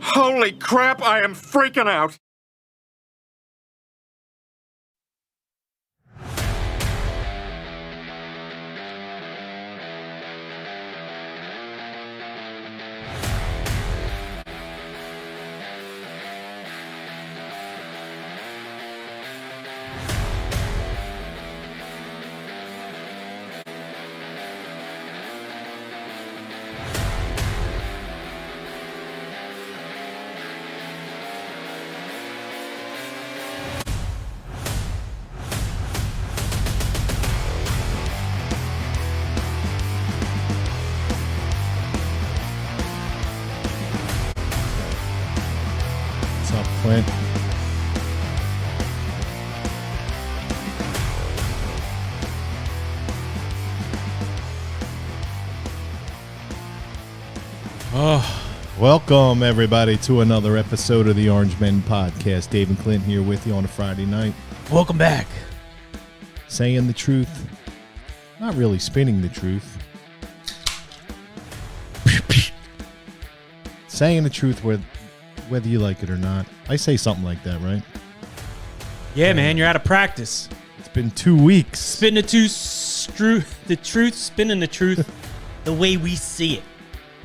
Holy crap, I am freaking out! What's up, Clint? Oh, welcome everybody to another episode of the Orange Men Podcast. Dave and Clint here with you on a Friday night. Welcome back. Saying the truth, not really spinning the truth. Saying the truth whether you like it or not. I say something like that, right? Yeah, man, you're out of practice. It's been 2 weeks. Spin the truth, spinning the truth the way we see it.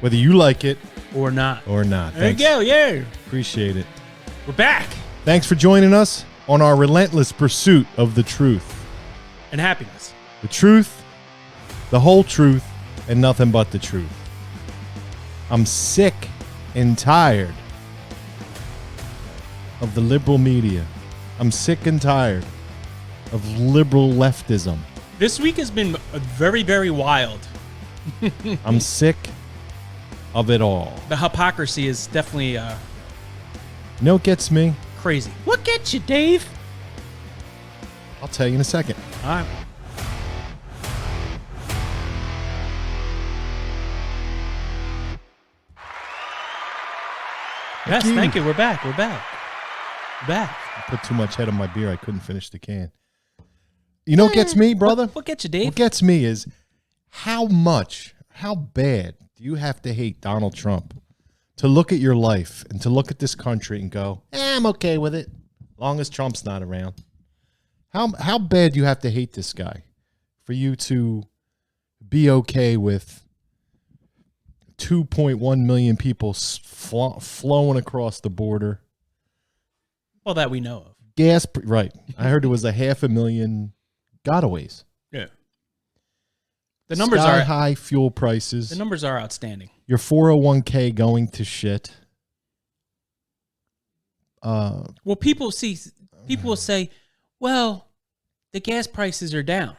Whether you like it Or not. or not. There you go, yeah. Appreciate it. We're back. Thanks for joining us on our relentless pursuit of the truth. And happiness. The truth, the whole truth, and nothing but the truth. I'm sick and tired of the liberal media. I'm sick and tired of liberal leftism. This week has been very, very wild. I'm sick of it all. The hypocrisy is definitely You know what gets me? crazy. What gets you, Dave? I'll tell you in a second. All right. Yes, you. thank you. We're back. We're back. We're back. I put too much head on my beer. I couldn't finish the can. You know what gets me, brother? What gets you, Dave? What gets me is how bad do you have to hate Donald Trump to look at your life and to look at this country and go, I'm okay with it, long as Trump's not around. How bad do you have to hate this guy for you to be okay with 2.1 million people flowing across the border? Well, that we know of. Right. I heard it was 500,000 gotaways. Yeah. The numbers Sky are high fuel prices. The numbers are outstanding. Your 401k going to shit. Well, people will say, well, the gas prices are down.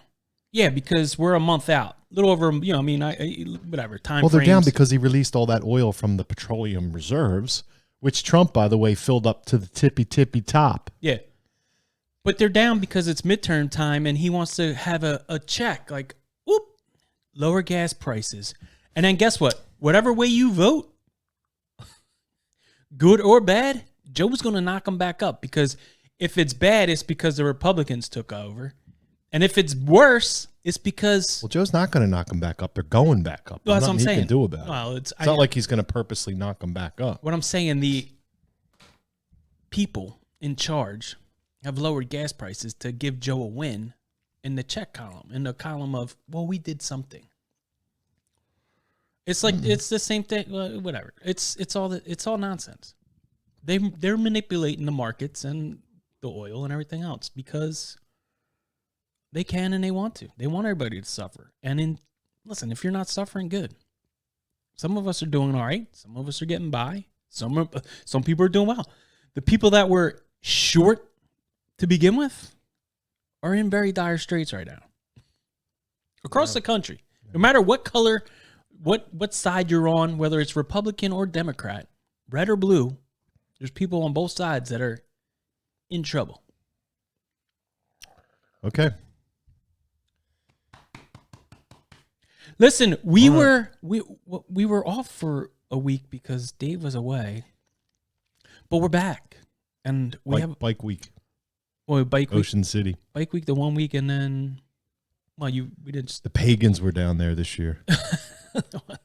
Yeah, because we're a month out. A little over, whatever, time Well, they're frames. down because he released all that oil from the petroleum reserves, which Trump, by the way, filled up to the tippy top. Yeah. But they're down because it's midterm time and he wants to have a check, like, whoop, lower gas prices. And then guess what? Whatever way you vote, good or bad, Joe's going to knock them back up, because if it's bad, it's because the Republicans took over. And if it's worse, it's because... Well, Joe's not going to knock them back up. They're going back up. Well, that's what I'm There's saying. nothing he can do about it. Well, It's not like he's going to purposely knock them back up. What I'm saying, the people in charge have lowered gas prices to give Joe a win in the check column, in the column of, well, we did something. It's like it's the same thing. Whatever. It's all nonsense. They're manipulating the markets and the oil and everything else because they can and they want to. They want everybody to suffer. And listen, if you're not suffering, good. Some of us are doing all right. Some of us are getting by. Some people are doing well. The people that were short to begin with are in very dire straits right now. Across the country. No matter what color, what side you're on, whether it's Republican or Democrat, red or blue, there's people on both sides that are in trouble. Okay. Listen, we were off for a week because Dave was away, but we're back, and we have Bike Week. Well, bike week, Ocean City. bike week the 1 week, and then, well, we didn't. The pagans were down there this year.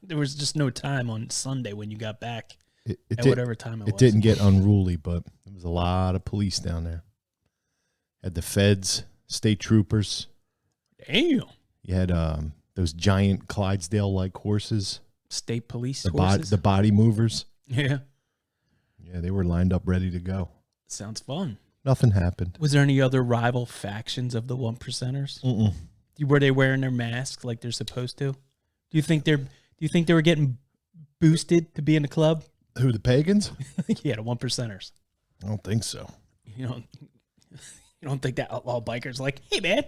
There was just no time on Sunday when you got back. at whatever time it was. It didn't get unruly, but there was a lot of police down there. Had the feds, state troopers. Damn. You had those giant Clydesdale-like horses. State police horses. The body movers. Yeah. Yeah, they were lined up ready to go. Sounds fun. Nothing happened. Was there any other rival factions of the 1%ers? Mm-mm. Were they wearing their masks like they're supposed to? Do you think they were getting boosted to be in the club? Who, the pagans? Yeah, the 1%ers. I don't think so. You don't think that outlaw biker's like, hey man,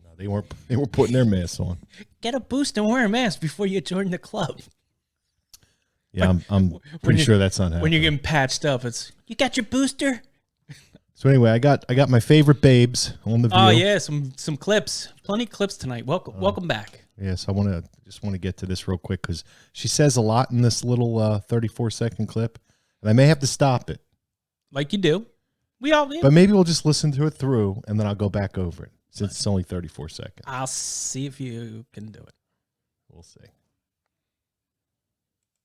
No, they weren't. They were putting their masks on. get a boost and wear a mask before you join the club. Yeah, I'm pretty sure that's not happening. When you're getting patched up, it's you got your booster. So anyway, I got my favorite babes on the View. Oh yeah, some clips, plenty of clips tonight. Welcome back. Yes, I want to get to this real quick because she says a lot in this little 34-second clip, and I may have to stop it. Like you do. We all do. But maybe we'll just listen to it through, and then I'll go back over it since it's only 34 seconds. I'll see if you can do it. We'll see.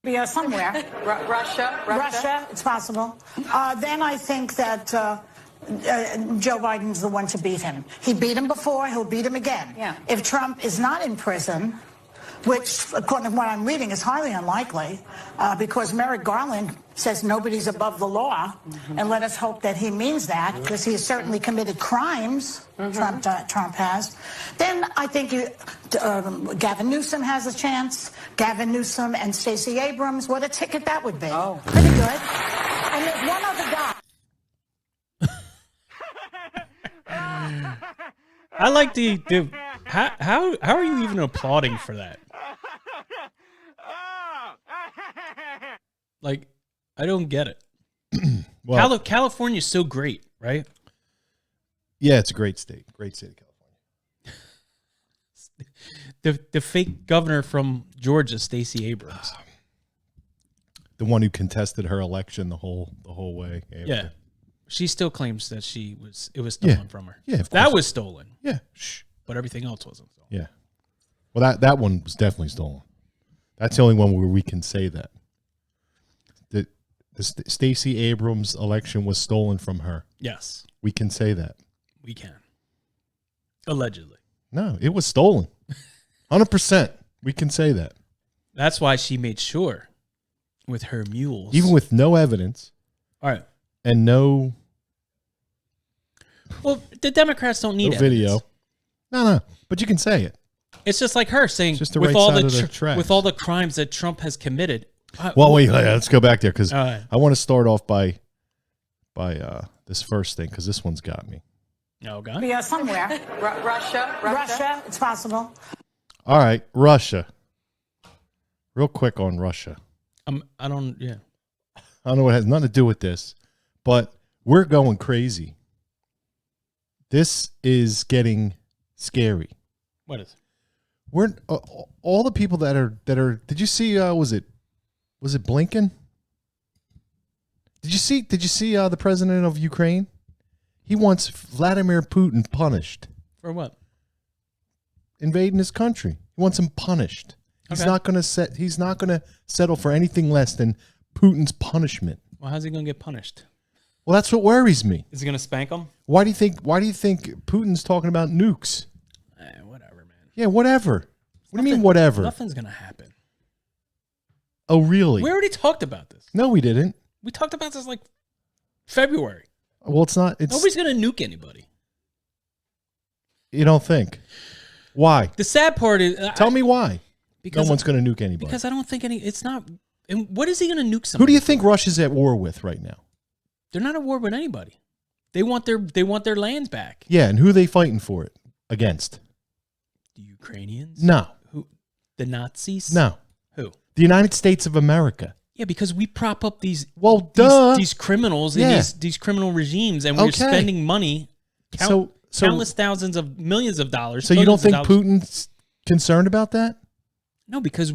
Yeah, somewhere. Russia, it's possible. Then I think that Joe Biden's the one to beat him. He beat him before, he'll beat him again. Yeah. If Trump is not in prison, which, according to what I'm reading, is highly unlikely, because Merrick Garland says nobody's above the law, and let us hope that he means that, because he has certainly committed crimes, Trump has. Then I think Gavin Newsom has a chance. Gavin Newsom and Stacey Abrams, what a ticket that would be. Oh. Pretty good. And there's one other guy. I like the how are you even applauding for that? Like, I don't get it. Well, California's so great, right? Yeah, it's a great state. Great state of California. The fake governor from Georgia, Stacey Abrams. The one who contested her election the whole way. After. Yeah. She still claims that it was stolen from her. Yeah, of course. That was stolen. Yeah. Shh. But everything else wasn't stolen. Yeah. Well, that one was definitely stolen. That's the only one where we can say that. The Stacey Abrams election was stolen from her. Yes. We can say that. We can. Allegedly. No, it was stolen. 100%. We can say that. That's why she made sure with her mules. Even with no evidence. All right. And no. Well, the Democrats don't need video. No. But you can say it. It's just like her saying just the with right all side the of the tracks. with all the crimes that Trump has committed. Well, wait, let's go back there because right. I want to start off by this first thing because this one's got me. Oh God. Yeah, somewhere. Russia, it's possible. All right, Russia. Real quick on Russia. I don't know. It has nothing to do with this, but we're going crazy. This is getting scary. What is? We're all the people that are. Did you see? Was it Blinken? Did you see the president of Ukraine? He wants Vladimir Putin punished for what? Invading his country. He wants him punished. He's not going to settle for anything less than Putin's punishment. Well, how's he going to get punished? Well, that's what worries me. Is he going to spank him? Why do you think Putin's talking about nukes? Whatever, man. Yeah, whatever. What do you mean whatever? Nothing's going to happen. Oh, really? We already talked about this. No, we didn't. We talked about this like February. Well, it's not. Nobody's going to nuke anybody. You don't think? Why? The sad part is... Tell me why. Because no one's going to nuke anybody. Because I don't think it's not... And what is he going to nuke somebody? Who do you think Russia's at war with right now? They're not at war with anybody. They want their lands back. Yeah, and who are they fighting for it against? The Ukrainians? No. Who? The Nazis? No. Who? The United States of America. Yeah, because we prop up these these criminals and these criminal regimes, and we're spending money, countless thousands of millions of dollars. So you don't think Putin's concerned about that? No, because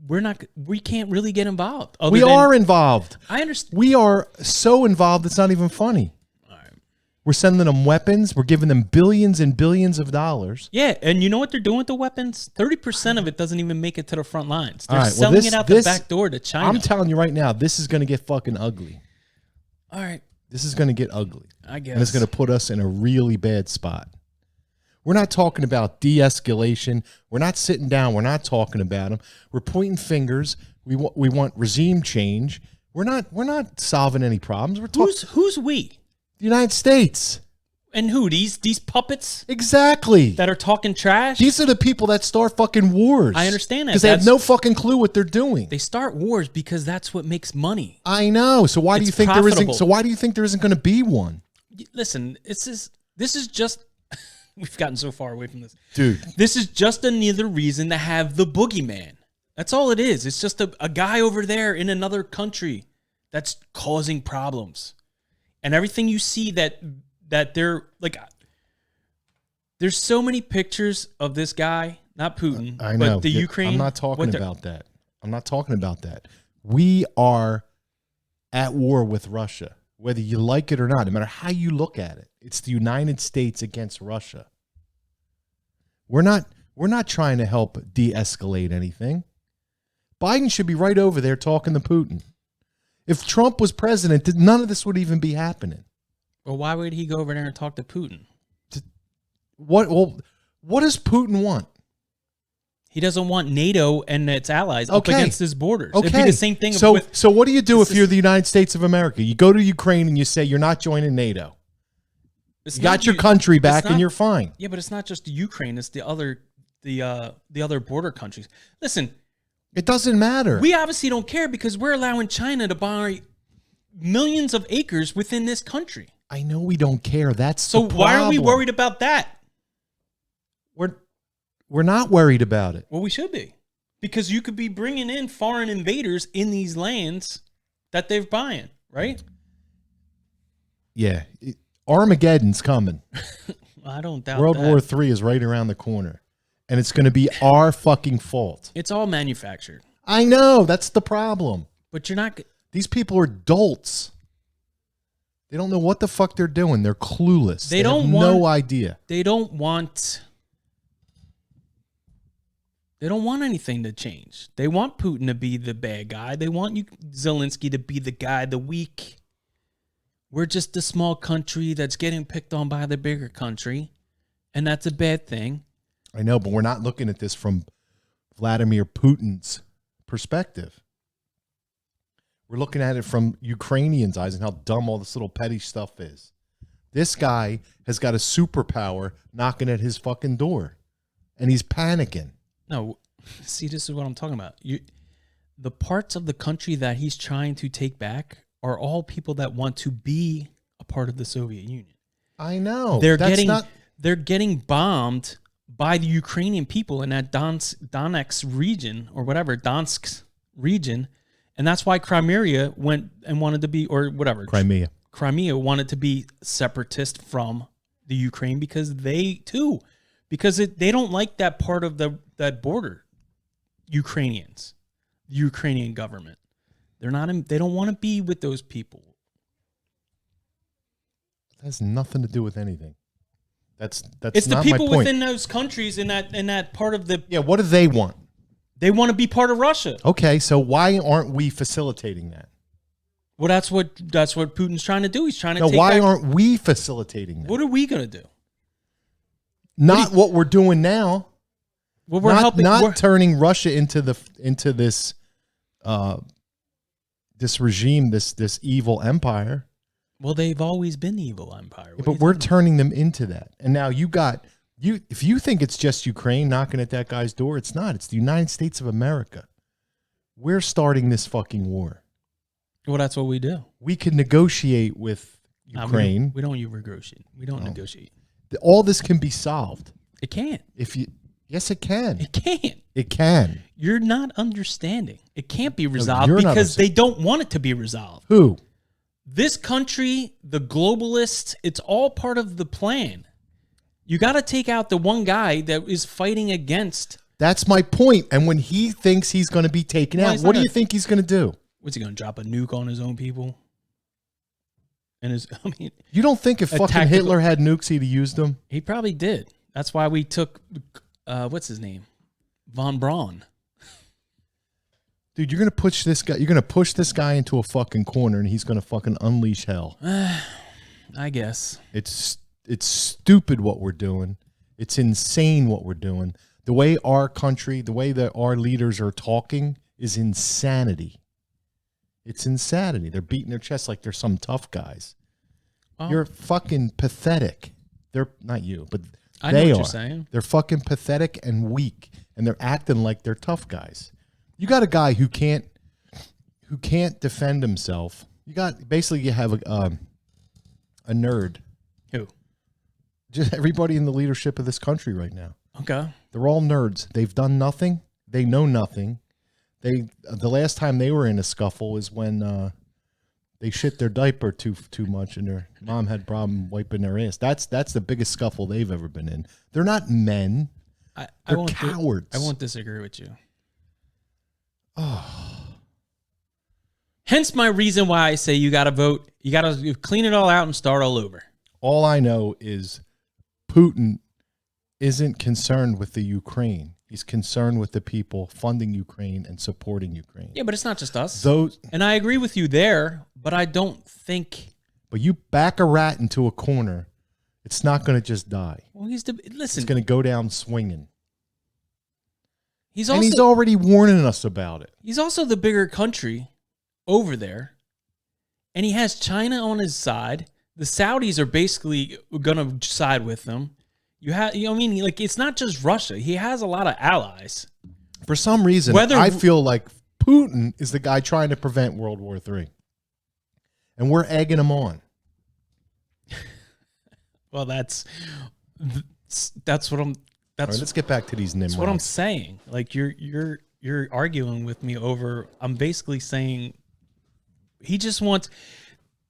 we can't really get involved. We are involved. I understand. We are so involved it's not even funny. All right. We're sending them weapons. We're giving them billions and billions of dollars. Yeah, and you know what they're doing with the weapons? 30% of it doesn't even make it to the front lines. They're All right, selling it out the back door to China. I'm telling you right now, this is going to get fucking ugly. All right. This is going to get ugly. I guess. And it's going to put us in a really bad spot. We're not talking about de-escalation. We're not sitting down. We're not talking about them. We're pointing fingers. We want regime change. We're not solving any problems. We're talking Who's we? the United States. And who? These puppets Exactly. that are talking trash? These are the people that start fucking wars. I understand that. Because they have no fucking clue what they're doing. They start wars because that's what makes money. I know. So why do you It's think there isn't? profitable. So why do you think there isn't going to be one, Listen, this is just we've gotten so far away from this. dude? This is just another reason to have the boogeyman. That's all it is. It's just a guy over there in another country that's causing problems. And everything you see that they're like, there's so many pictures of this guy, not Putin, I know. but the Ukraine. I'm not talking about that. I'm not talking about that. We are at war with Russia, whether you like it or not, no matter how you look at it. It's the United States against Russia. We're not trying to help de-escalate anything. Biden should be right over there talking to Putin. If Trump was president, none of this would even be happening. Well, why would he go over there and talk to Putin? What does Putin want? He doesn't want NATO and its allies up Okay. against his borders. Okay. It'd be the same thing. So what do you do This if you're is- the United States of America? You go to Ukraine and you say you're not joining NATO. You got your country back and you're fine. Yeah, but it's not just Ukraine. It's the other border countries. Listen, It doesn't matter. we obviously don't care because we're allowing China to buy millions of acres within this country. I know we don't care. That's So the why are we problem. worried about that? We're not worried about it. Well, we should be. Because you could be bringing in foreign invaders in these lands that they're buying, right? Yeah. Armageddon's coming. I don't doubt World that. War III is right around the corner. And it's going to be our fucking fault. It's all manufactured. I know. That's the problem. But you're not... These people are dolts. They don't know what the fuck they're doing. They're clueless. They don't have want- no idea. They don't want anything to change. They want Putin to be the bad guy. They want Zelensky to be the guy, the weak. We're just a small country that's getting picked on by the bigger country, and that's a bad thing. I know, but we're not looking at this from Vladimir Putin's perspective. We're looking at it from Ukrainians' eyes and how dumb all this little petty stuff is. This guy has got a superpower knocking at his fucking door, and he's panicking. No, see, this is what I'm talking about. The parts of the country that he's trying to take back are all people that want to be a part of the Soviet Union. I know. They're That's getting not- they're getting bombed by the Ukrainian people in that Donetsk region or whatever, Donetsk region, and that's why Crimea went and wanted to be, or whatever. Crimea wanted to be separatist from the Ukraine because they don't like that part of that border. Ukrainians, the Ukrainian government, they don't want to be with those people. That has nothing to do with anything. That's It's the not people my point. within those countries in that part of the. Yeah, what do they want? They want to be part of Russia. Okay, so why aren't we facilitating that? Well, that's what Putin's trying to do. He's trying to. Now, take why back, aren't we facilitating that? What are we gonna do? Not what we're doing now. Well, we're not, helping. Not we're- turning Russia into this this regime, this evil empire. well, they've always been the evil empire. What are But you we're talking turning them into that. And now if you think it's just Ukraine knocking at that guy's door, it's not. It's the United States of America. We're starting this fucking war. about? Well, that's what we do. We can negotiate with Ukraine. We don't negotiate. We don't negotiate. All this can be solved. It can't. Yes, it can. It can't. It can. You're not understanding. It can't be resolved you're not because they don't want it to be resolved. Who? This country, the globalists, it's all part of the plan. You got to take out the one guy that is fighting against. That's my point. And when he thinks he's going to be taken Well, out, he's what not do you gonna- think he's going to do? What's he going to drop a nuke on his own people? And I mean, You don't think if fucking Hitler had nukes, he'd have used them? He probably did. That's why we took, what's his name? Von Braun. Dude, you're gonna push this guy. You're gonna push this guy into a fucking corner, and he's gonna fucking unleash hell. I guess It's stupid what we're doing. It's insane what we're doing. The way our country, the way that our leaders are talking, is insanity. It's insanity. They're beating their chests like they're some tough guys. Well, You're fucking pathetic. They're not you, but I know they what are. you're saying. They're fucking pathetic and weak, and they're acting like they're tough guys. You got a guy who can't defend himself. You have a nerd. Who? Just everybody in the leadership of this country right now. Okay. They're all nerds. They've done nothing. They know nothing. The last time they were in a scuffle is when they shit their diaper too much, and their mom had a problem wiping their ass. That's the biggest scuffle they've ever been in. They're not men. They're cowards. I won't disagree with you. Oh. Hence my reason why I say you got to vote. You got to clean it all out and start all over. All I know is Putin isn't concerned with the Ukraine. He's concerned with the people funding Ukraine and supporting Ukraine. Yeah, but it's not just us. And I agree with you there, but I don't think. But you back a rat into a corner, it's not going to just die. Well, listen. It's going to go down swinging. He's already warning us about it. He's also the bigger country over there, and he has China on his side. The Saudis are basically going to side with them. It's not just Russia. He has a lot of allies. For some reason, I feel like Putin is the guy trying to prevent World War III, and we're egging him on. Well, that's what I'm. All right, let's get back to these Nimrods. That's what I'm saying. Like you're arguing with me over. I'm basically saying he just wants.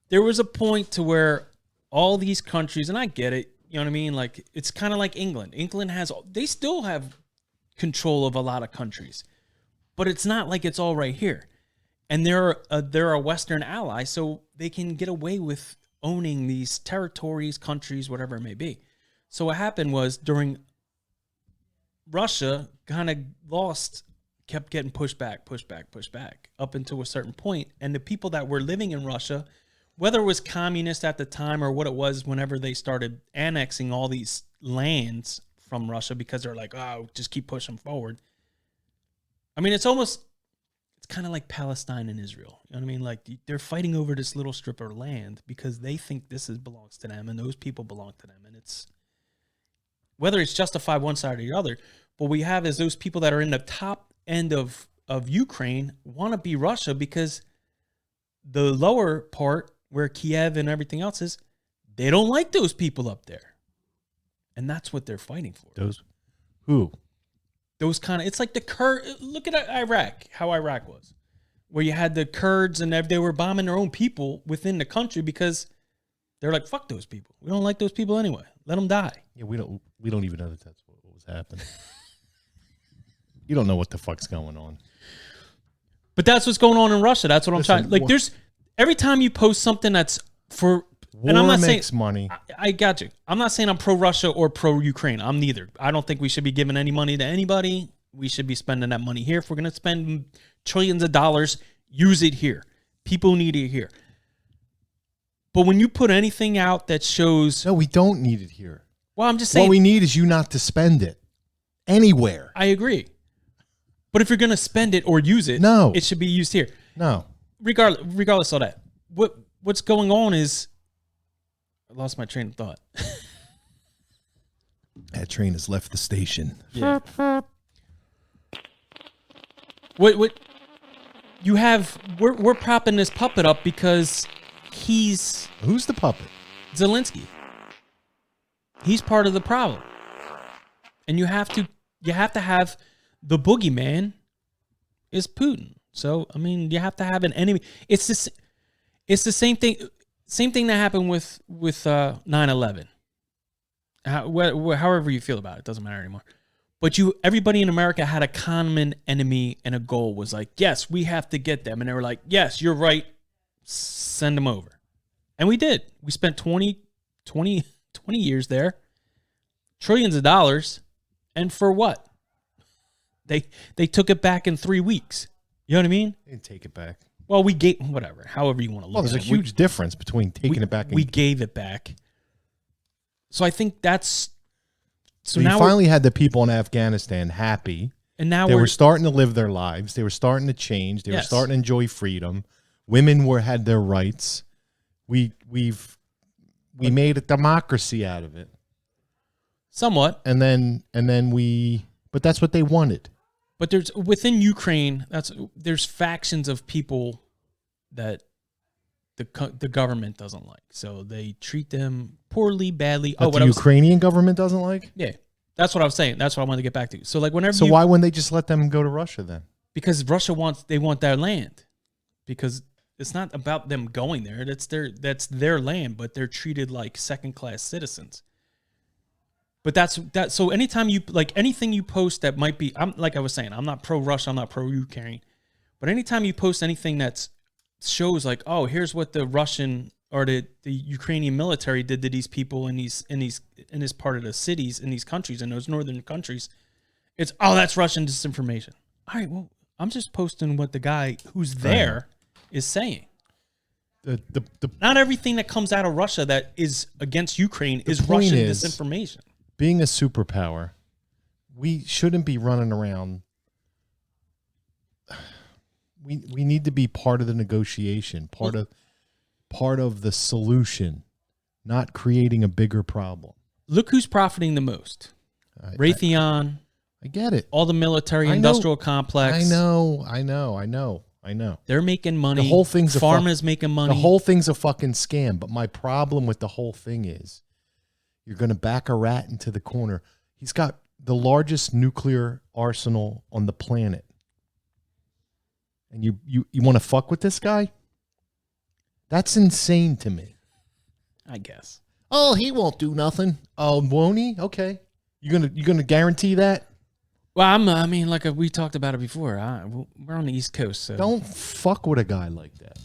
There was a point to where all these countries, and I get it. You know what I mean? Like it's kind of like England. They still have control of a lot of countries, but it's not like it's all right here. And they're a Western ally, so they can get away with owning these territories, countries, whatever it may be. So what happened was during Russia kind of kept getting pushed back up until a certain point. And the people that were living in Russia, whether it was communist at the time or what it was whenever they started annexing all these lands from Russia because they're like, oh, just keep pushing forward. I mean, it's kind of like Palestine and Israel. You know what I mean? Like they're fighting over this little strip of land because they think belongs to them and those people belong to them. And it's, whether it's justified one side or the other, what we have is those people that are in the top end of Ukraine want to be Russia because the lower part where Kiev and everything else is, they don't like those people up there. And that's what they're fighting for. Those who? Those kind of, it's like the Kurds. Look at Iraq, how Iraq was, where you had the Kurds and they were bombing their own people within the country because they're like, fuck those people. We don't like those people anyway. Let them die. Yeah, we don't even know that that's what was happening. You don't know what the fuck's going on. But that's what's going on in Russia. That's what I'm trying. Like, there's every time you post something that's for, war and I'm not makes saying money. I got you. I'm not saying I'm pro Russia or pro Ukraine. I'm neither. I don't think we should be giving any money to anybody. We should be spending that money here. If we're going to spend trillions of dollars, use it here. People need it here. But when you put anything out that shows, no, we don't need it here. Well, I'm just saying, what we need is you not to spend it anywhere. I agree. But if you're going to spend it or use it, no, it should be used here. No. Regardless of that. What's going on is, I lost my train of thought. That train has left the station. Yeah. What you have, we're propping this puppet up because who's the puppet? Zelensky. He's part of the problem. And you have to have the boogeyman is Putin. So, I mean, you have to have an enemy. It's the same thing that happened with 9/11. However you feel about it, doesn't matter anymore. But everybody in America had a common enemy and a goal was like, yes, we have to get them. And they were like, yes, you're right. Send them over. And we did. We spent 20 years there, trillions of dollars, and for what? They took it back in 3 weeks. You know what I mean? They didn't take it back. Well, we gave whatever, however you want to look. Well, there's at a it. huge difference between taking it back and we gave it back. So I think that's so now you finally had the people in Afghanistan happy, and now they were starting to live their lives. They were starting to change. They were starting to enjoy freedom. Women had their rights. We made a democracy out of it, somewhat, and then but that's what they wanted. But there's within Ukraine, there's factions of people that the government doesn't like, so they treat them poorly, badly. That the Ukrainian government doesn't like? Yeah, that's what I was saying. That's what I wanted to get back to. So like whenever. So why wouldn't they just let them go to Russia then? Because Russia want their land, because it's not about them going there. That's their land, but they're treated like second-class citizens. But that's. So anytime you like anything you post that might be, I'm like I was saying, I'm not pro-Russia, I'm not pro-Ukraine, but anytime you post anything that shows like, oh, here's what the Russian or the Ukrainian military did to these people in this part of the cities, in these countries, in those northern countries, it's that's Russian disinformation. All right, well, I'm just posting what the guy who's there is saying. Not everything that comes out of Russia that is against Ukraine is Russian disinformation. Being a superpower, we shouldn't be running around. We need to be part of the negotiation, part of the solution, not creating a bigger problem. Look who's profiting the most. Raytheon. I get it. All the military industrial complex. I know. They're making money. The whole thing's Pharma's making money. The whole thing's a fucking scam. But my problem with the whole thing is you're going to back a rat into the corner. He's got the largest nuclear arsenal on the planet. And you want to fuck with this guy? That's insane to me. I guess. Oh, he won't do nothing. Oh, won't he? Okay. You gonna guarantee that? Well, I mean, like we talked about it before. We're on the East Coast, so don't fuck with a guy like that.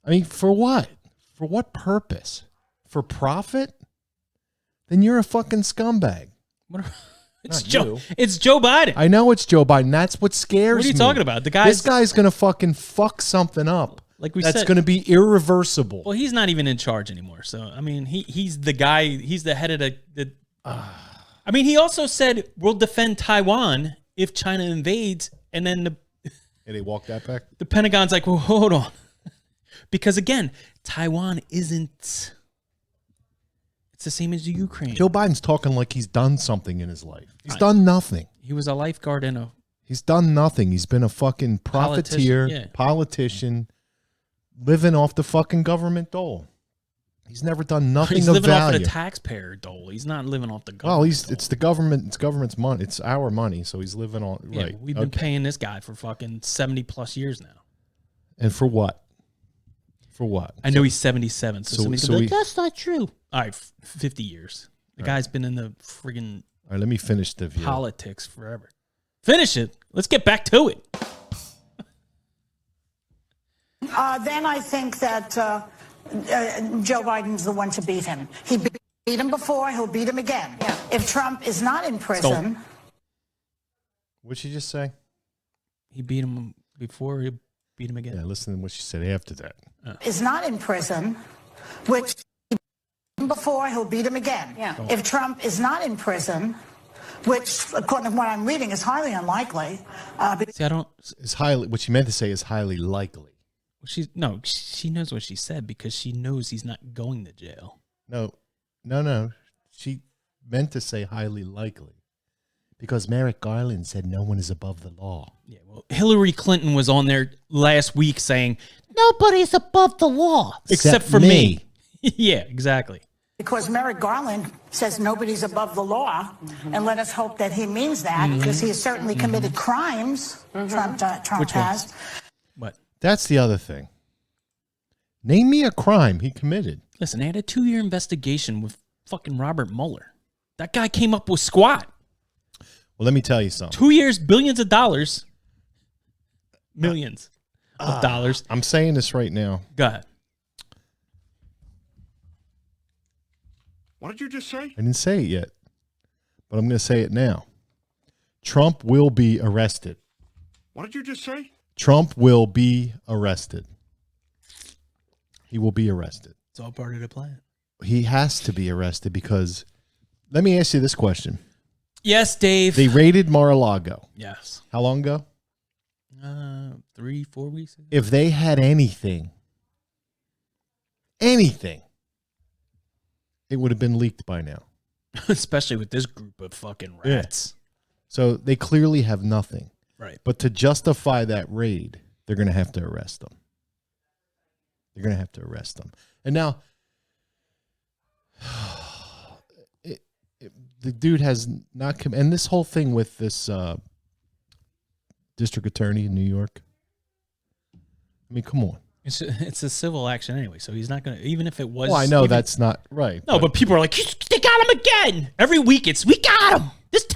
I mean, for what? For what purpose? For profit? Then you're a fucking scumbag. It's Joe Biden. I know it's Joe Biden. That's what scares me. What are you talking about? This guy's gonna fucking fuck something up. Like we said, that's gonna be irreversible. Well, he's not even in charge anymore. So I mean, he's the guy. He's the head of the. I mean, he also said we'll defend Taiwan if China invades, and then they walk that back. The Pentagon's like, well, hold on, because again, Taiwan isn't. It's the same as the Ukraine. Joe Biden's talking like he's done something in his life. He's done nothing. He was a lifeguard in a. He's done nothing. He's been a fucking profiteer, politician, living off the fucking government dole. He's never done nothing of value. He's living off of the taxpayer dole. He's not living off the government. Well, it's the government. It's government's money. It's our money. So he's living on. Yeah, right. We've been paying this guy for fucking 70+ years now. And for what? For what? I know he's 77. So that's not true. All right, 50 years. The guy's been in the friggin' all right, let me finish the view. Politics forever. Finish it. Let's get back to it. Then I think that Joe Biden's the one to beat him. He beat him before. He'll beat him again. Yeah. If Trump is not in prison. What'd she just say? He beat him before. He beat him again. Yeah, listen to what she said after that. Is not in prison, which before he'll beat him again. Yeah. If Trump is not in prison, which according to what I'm reading is highly unlikely. See, I don't. Is highly. What she meant to say is highly likely. She knows what she said because she knows he's not going to jail. No. She meant to say highly likely because Merrick Garland said no one is above the law. Yeah, well, Hillary Clinton was on there last week saying nobody's above the law except for me. Yeah, exactly. Because Merrick Garland says nobody's above the law, and let us hope that he means that because he has certainly committed crimes. Trump has. What? That's the other thing. Name me a crime he committed. Listen, they had a 2-year investigation with fucking Robert Mueller. That guy came up with squat. Well, let me tell you something. 2 years, billions of dollars. Millions of dollars. I'm saying this right now. Go ahead. What did you just say? I didn't say it yet, but I'm going to say it now. Trump will be arrested. What did you just say? Trump will be arrested. He will be arrested. It's all part of the plan. He has to be arrested because, let me ask you this question. Yes, Dave. They raided Mar-a-Lago. Yes. How long ago? 3-4 weeks ago. If they had anything, it would have been leaked by now. Especially with this group of fucking rats. So they clearly have nothing. Right. But to justify that raid, they're going to have to arrest them. And now, the dude has not come. And this whole thing with this district attorney in New York. I mean, come on. It's a civil action anyway, so he's not going to, even if it was. Well, I know that's not right. No, but people are like, they got him again. Every week we got him. This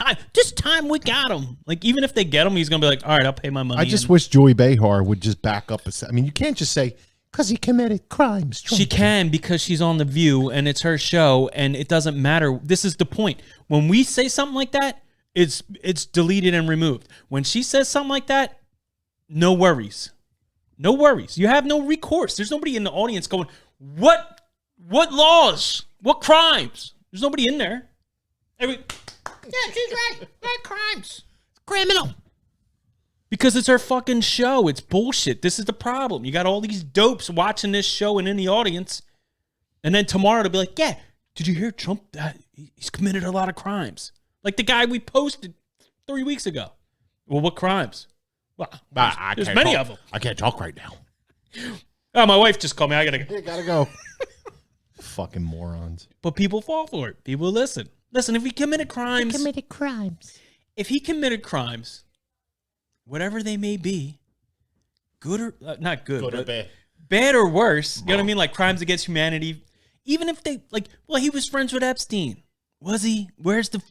time we got him. Like, even if they get him, he's going to be like, all right, I'll pay my money. I just wish Joy Behar would just back up. I mean, you can't just say, because he committed crimes. She can, because she's on The View and it's her show and it doesn't matter. This is the point. When we say something like that, it's deleted and removed. When she says something like that, no worries. No worries. You have no recourse. There's nobody in the audience going, what laws? What crimes? There's nobody in there. Yeah, she's right. Right crimes. It's criminal. Because it's her fucking show. It's bullshit. This is the problem. You got all these dopes watching this show and in the audience. And then tomorrow they'll be like, yeah, did you hear Trump? He's committed a lot of crimes. Like the guy we posted 3 weeks ago. Well, what crimes? Well, there's many of them. I can't talk right now. Oh, my wife just called me. I gotta go. You gotta go. Fucking morons. But people fall for it. People listen. Listen, if he committed crimes. If he committed crimes, whatever they may be, good or not good, Good or but bad or worse, you know what I mean? Like crimes against humanity. Even if they like, well, he was friends with Epstein. Was he? Where's the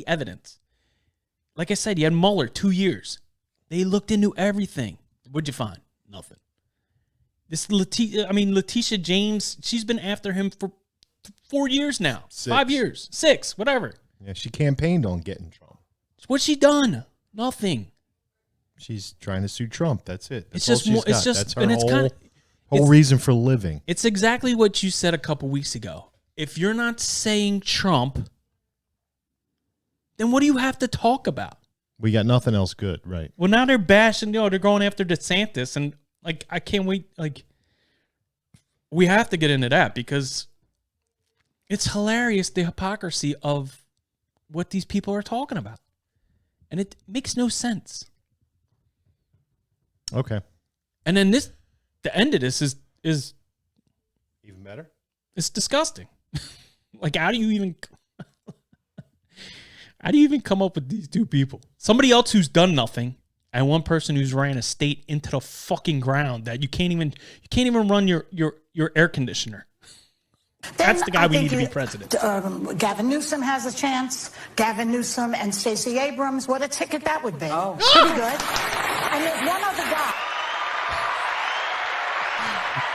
evidence? Like I said, you had Mueller 2 years. They looked into everything. What'd you find? Nothing. This Letitia James, she's been after him for 4 years now. 6. 5 years. 6, whatever. Yeah, she campaigned on getting Trump. What's she done? Nothing. She's trying to sue Trump. That's it. That's It's just all more. she's It's got. just, That's her and it's kind of whole reason for living. It's exactly what you said a couple weeks ago. If you're not saying Trump, then what do you have to talk about? We got nothing else good, right? Well, now they're bashing. They're going after DeSantis, and like I can't wait. Like we have to get into that because it's hilarious the hypocrisy of what these people are talking about, and it makes no sense. Okay. And then the end of this is Even better? it's disgusting. Like, how do you even come up with these two people? Somebody else who's done nothing, and one person who's ran a state into the fucking ground that you can't even run your air conditioner. That's the guy we need to be president. Gavin Newsom has a chance. Gavin Newsom and Stacey Abrams. What a ticket that would be. Oh. Pretty good. And there's one other guy.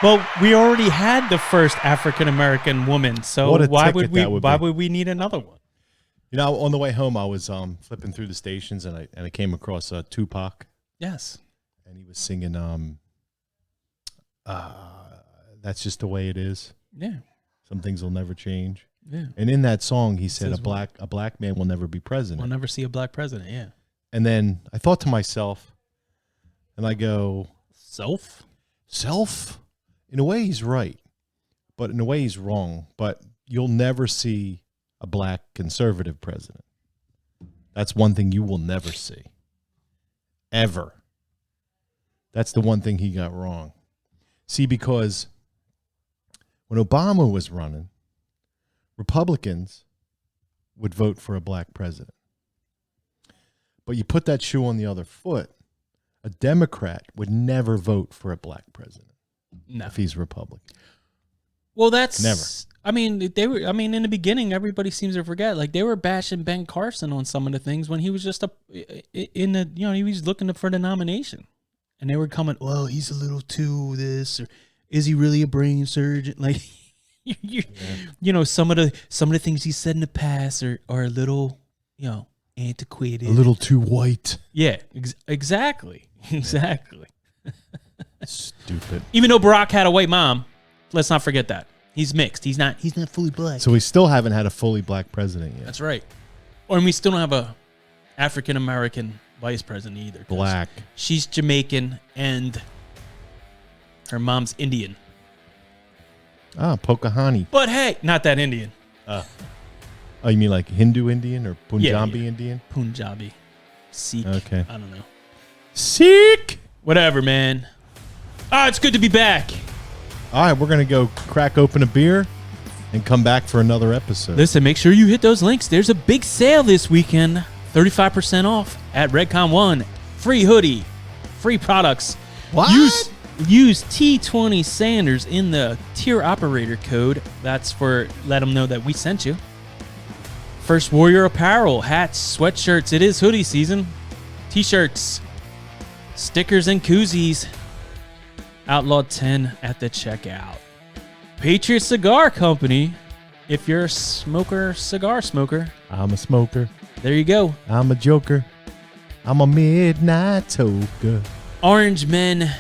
Well, we already had the first African-American woman, so why would we need another one? You know, on the way home, I was flipping through the stations, and I came across Tupac. Yes. And he was singing, "That's Just the Way It Is." Yeah. Some things will never change. Yeah. And in that song, he said, "A black man will never be president. We'll never see a black president." Yeah. And then I thought to myself, and I go, Self? In a way, he's right, but in a way, he's wrong. But you'll never see a black conservative president. That's one thing you will never see. Ever. That's the one thing he got wrong. See, because when Obama was running, Republicans would vote for a black president. But you put that shoe on the other foot, a Democrat would never vote for a black president. No. If he's Republican. Well, that's never. I mean, in the beginning, everybody seems to forget. Like, they were bashing Ben Carson on some of the things when he was just he was looking for the nomination. And they were coming, well, he's a little too this, or is he really a brain surgeon? Like, you know, some of the things he said in the past are a little, you know, antiquated, A little too white. Yeah, exactly. Stupid. Even though Barack had a white mom, let's not forget that he's mixed. He's not fully black. So we still haven't had a fully black president yet. That's right. Or we still don't have a African American vice president either. 'Cause Black. She's Jamaican and her mom's Indian. Ah, Pocahontas. But hey, not that Indian. Oh, you mean like Hindu Indian or Punjabi yeah. Indian? Punjabi. Sikh. Okay. I don't know. Sikh. Whatever, man. Ah, it's good to be back. All right, we're going to go crack open a beer and come back for another episode. Listen, make sure you hit those links. There's a big sale this weekend. 35% off at Redcon 1. Free hoodie. Free products. What? Use T20 Sanders in the tier operator code. That's for let them know that we sent you. First Warrior apparel, hats, sweatshirts. It is hoodie season. T-shirts, stickers, and koozies. Outlawed 10 at the checkout. Patriot Cigar Company. If you're a cigar smoker. I'm a smoker. There you go. I'm a joker. I'm a midnight toker. Orange Men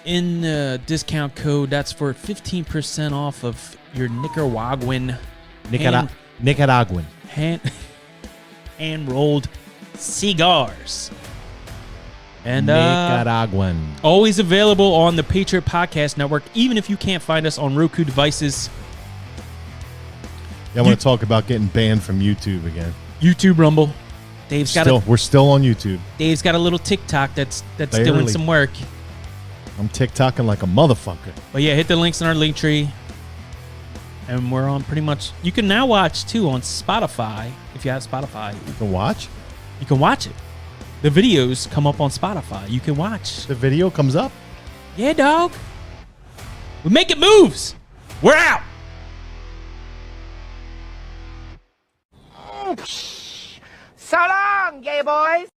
in the discount code. That's for 15% off of your Nicaraguan Nicaraguan. hand rolled cigars. And Nicaraguan. always available on the Patriot Podcast Network, even if you can't find us on Roku devices. Yeah, I want to talk about getting banned from YouTube again. YouTube, Rumble. We're still on YouTube. Dave's got a little TikTok that's Barely. doing some work. I'm TikToking like a motherfucker. But yeah, hit the links in our link tree. And we're on pretty much. You can now watch too on Spotify. If you have Spotify, You can watch. you can watch it. The videos come up on Spotify. You can watch. The video comes up. Yeah, dog. We're making moves. We're out. So long, gay boys.